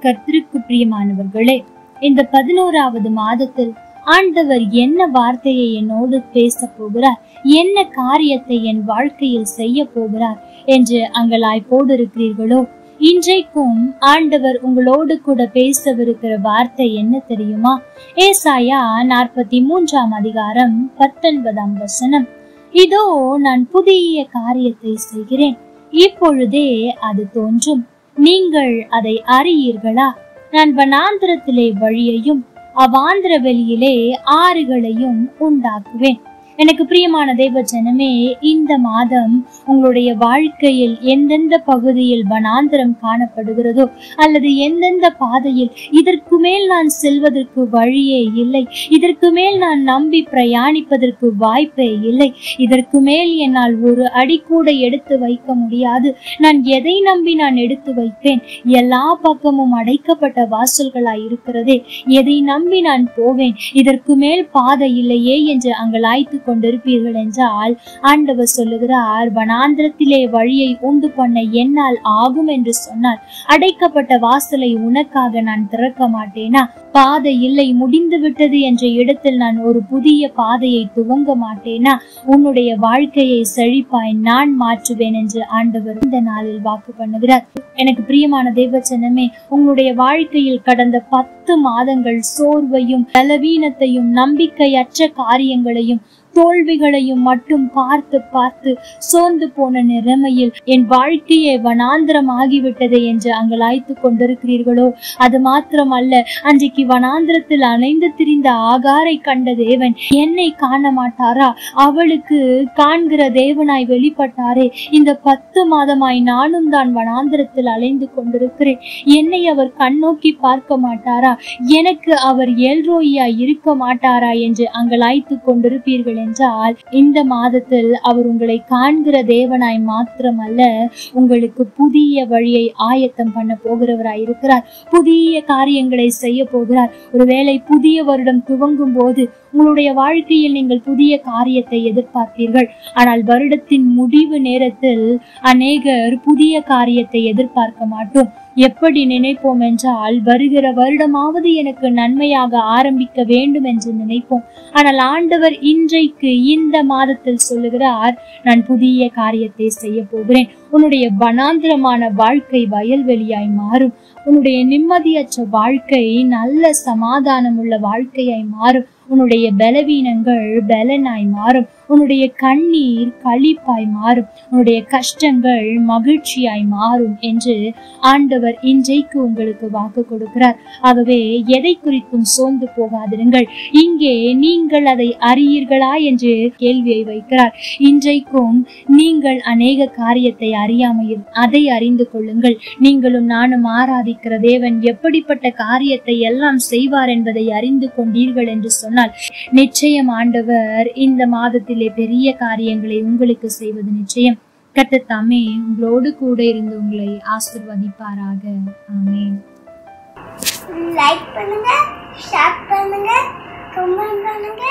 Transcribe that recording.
கர்த்தருக்கு பிரியமானவர்களே, இந்த 11வது மாதத்தில் ஆண்டவர் என்ன வார்த்தையை என்னோடு பேச போகிறார், என்ன காரியத்தை என் வாழ்க்கையில் செய்ய போகிறார் என்று அங்கலாய்ப்போடு இருக்கிறீர்களோ, இன்றைக்கும் ஆண்டவர் உங்களோடு கூட பேசவிருக்கிற வார்த்தை என்ன தெரியுமா? ஏசாயா 43 அதிகாரம் 19 வசனம். இதோ நான் புதிய காரியத்தை செய்கிறேன், இப்பொழுதே அது தோன்றும், நீங்கள் அதை அறியீர்களா? நான் வனாந்திரத்திலே வழியையும் அவாந்திர வெளியிலே ஆறுகளையும் உண்டாக்குவேன். எனக்கு பிரியமான தேவ ஜனமே, இந்த மாதம் உங்களுடைய வாழ்க்கையில் எந்தெந்த பகுதியில் வனாந்திரம் காணப்படுகிறதோ, அல்லது எந்தெந்த பாதையில் இதற்கு மேல் நான் செல்வதற்கு வழியே இல்லை, இதற்கு மேல் நான் நம்பி பிரயாணிப்பதற்கு வாய்ப்பே இல்லை, இதற்கு மேல் என்னால் ஒரு அடி கூட எடுத்து வைக்க முடியாது, நான் எதை நம்பி நான் எடுத்து வைப்பேன், எல்லா பக்கமும் அடைக்கப்பட்ட வாசல்களாய் இருக்கிறதே, எதை நம்பி நான் போவேன், இதற்கு மேல் பாதை இல்லையே என்று அங்கலாய்த்து கொண்டிருப்பீர்கள் என்றால், ஆண்டவர் சொல்லுகிறார், வனாந்திரத்திலே வழியை உண்டு பண்ண என்னால் ஆகும் என்று சொன்னார். அடைக்கப்பட்ட வாசலை உனக்காக நான் திறக்க மாட்டேனா? பாதை இல்லை, முடிந்து விட்டது என்ற இடத்தில் நான் ஒரு புதிய பாதையை துவங்க மாட்டேனா? உன்னுடைய வாழ்க்கையை செழிப்பாய் நான் மாற்றுவேன் என்று ஆண்டவர் இந்த நாளில் வாக்கு பண்ணுகிறார். எனக்கு பிரியமான தேவச்சனமே, உங்களுடைய வாழ்க்கையில் கடந்த 10 மாதங்கள் சோர்வையும் பலவீனத்தையும் நம்பிக்கையற்ற காரியங்களையும் தோல்விகளையும் மட்டும் பார்த்து பார்த்து சோர்ந்து போன நிலைமையில் என் வாழ்க்கையை வனாந்திரம் ஆகிவிட்டது என்று அங்கலாய்த்து கொண்டிருக்கிறீர்களோ, அது மாத்திரம் அல்ல, அன்றைக்கு வனாந்திரத்தில் அலைந்து திரிந்த ஆகாரை கண்ட தேவன் என்னை காண மாட்டாரா? அவளுக்கு காண்கிற தேவனாய் வெளிப்பட்டாரே. இந்த 10 மாதமாய் நானும் தான் வனாந்திரத்தில் அலைந்து கொண்டிருக்கிறேன், என்னை அவர் கண்ணோக்கி பார்க்க மாட்டாரா? எனக்கு அவர் எல்ரோயா இருக்க மாட்டாரா என்று அங்கலாய்த்து கொண்டிருப்பீர்கள் என்றால், இந்த மாதத்தில் அவர் உங்களை காண்கிற தேவனாய் மாத்திரமல்ல, உங்களுக்கு புதிய வழியை ஆயத்தம் பண்ண போகிறவராய் இருக்கிறார். புதிய காரியங்களை செய்ய போகிறார். ஒருவேளை புதிய வருடம் துவங்கும் போது உங்களுடைய வாழ்க்கையில் நீங்கள் புதிய காரியத்தை எதிர்பார்ப்பீர்கள். ஆனால் வருடத்தின் முடிவு நேரத்தில் அநேகர் புதிய காரியத்தை எதிர்பார்க்க மாட்டோம். எப்படி நினைப்போம் என்றால், வருகிற வருடமாவது எனக்கு நன்மையாக ஆரம்பிக்க வேண்டும் என்று நினைப்போம். ஆனால் ஆண்டவர் இன்றைக்கு இந்த மாதத்தில் சொல்லுகிறார், நான் புதிய காரியத்தை செய்ய போகிறேன். உன்னுடைய வனாந்திரமான வாழ்க்கை வயல்வெளியாய் மாறும். உன்னுடைய நிம்மதியற்ற வாழ்க்கை நல்ல சமாதானம் உள்ள வாழ்க்கையாய் மாறும். உன்னுடைய பலவீனங்கள் பலனாய் மாறும். உன்னுடைய கண்ணீர் களிப்பாய் மாறும். உன்னுடைய கஷ்டங்கள் மகிழ்ச்சியாய் மாறும் என்று ஆண்டவர் இன்றைக்கு உங்களுக்கு வாக்கு கொடுக்கிறார். ஆகவே எதை குறித்தும் சோர்ந்து போகாதிருங்கள். இங்கே நீங்கள் அதை அறியீர்களா என்று கேள்வியை வைக்கிறார். இன்றைக்கும் நீங்கள் அநேக காரியத்தை அறியாமல் அதை அறிந்து கொள்ளுங்கள். நீங்களும் நானும் ஆராதிக்கிற தேவன் எப்படிப்பட்ட காரியத்தை எல்லாம் செய்வார் என்பதை அறிந்து கொண்டீர்கள் என்று சொன்னால், நிச்சயம் ஆண்டவர் இந்த மாதத்திலே பெரிய காரியங்களை உங்களுக்கு செய்வது நிச்சயம். கர்த்தர் தாமே உங்களோடு கூட இருந்து உங்களை ஆசீர்வதிப்பாராக. ஆமென். லைக் பண்ணுங்க, ஷேர் பண்ணுங்க, கமெண்ட் பண்ணுங்க.